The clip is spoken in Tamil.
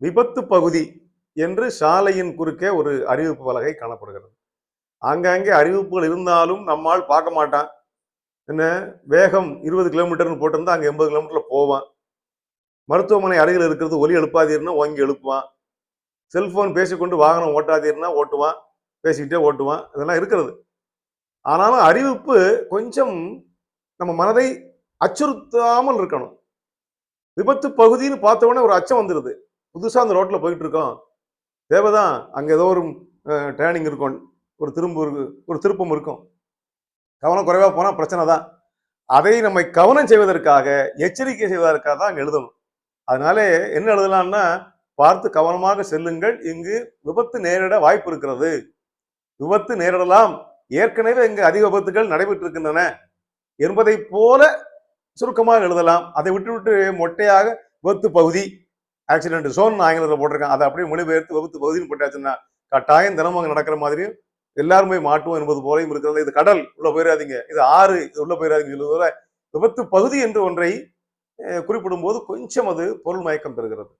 விபத்து பகுதி என்று சாலையின் குறுக்கே ஒரு அறிவிப்பு பலகை காணப்படுகிறது. ஆங்காங்கே அறிவிப்புகள் இருந்தாலும் நம்மால் பார்க்க மாட்டான். என்ன வேகம் 20 கிலோமீட்டர்னு போட்டிருந்தா அங்க 80 கிலோமீட்டர்ல போவான். மருத்துவமனை அருகில் இருக்கிறது ஒலி எழுப்பாதீர்னா ஓங்கி எழுப்புவான். செல்போன் பேசிக்கொண்டு வாகனம் ஓட்டாதீர்னா ஓட்டுவான், பேசிக்கிட்டே ஓட்டுவான். இதெல்லாம் இருக்கிறது. ஆனாலும் அறிவிப்பு கொஞ்சம் நம்ம மனதை அச்சுறுத்தாமல் இருக்கணும். விபத்து பகுதின்னு பார்த்த உடனே ஒரு அச்சம் வந்துருது. புதுசா அந்த ரோட்ல போயிட்டு இருக்கோம். தேவைதான் அங்க ஏதோ ஒரு டேர்னிங் இருக்கும், ஒரு திருப்பம் இருக்கும். கவனம் குறைவா போனா பிரச்சனை தான். அதை நம்மை கவனம் செய்வதற்காக, எச்சரிக்கை செய்வதற்காக தான் அங்க எழுதணும். அதனால என்ன எழுதலாம்னா, பார்த்து கவனமாக செல்லுங்கள், இங்கு விபத்து நேரிட வாய்ப்பு இருக்கிறது, விபத்து நேரிடலாம், ஏற்கனவே இங்கு அதிக விபத்துகள் நடைபெற்று இருக்கின்றன என்பதை போல சுருக்கமாக எழுதலாம். அதை விட்டு மொட்டையாக விபத்து பகுதி, ஆக்சிடென்ட் ஜோன் ஆங்கிலத்தில் போட்டிருக்கான், அதை அப்படியே மொழிபெயர்த்து விபத்து பகுதின்னு போட்டாச்சுன்னா கட்டாயம் தினமும் அங்கே நடக்கிற மாதிரியும் எல்லாருமே மாட்டுவோம் என்பது போலையும் இருக்கிறது. இது கடல் உள்ள போயிடாதீங்க, இது ஆறு இது உள்ள போயிடாதீங்க. விபத்து பகுதி என்று ஒன்றை குறிப்பிடும் போது கொஞ்சம் அது பொருள் மயக்கம் பெறுகிறது.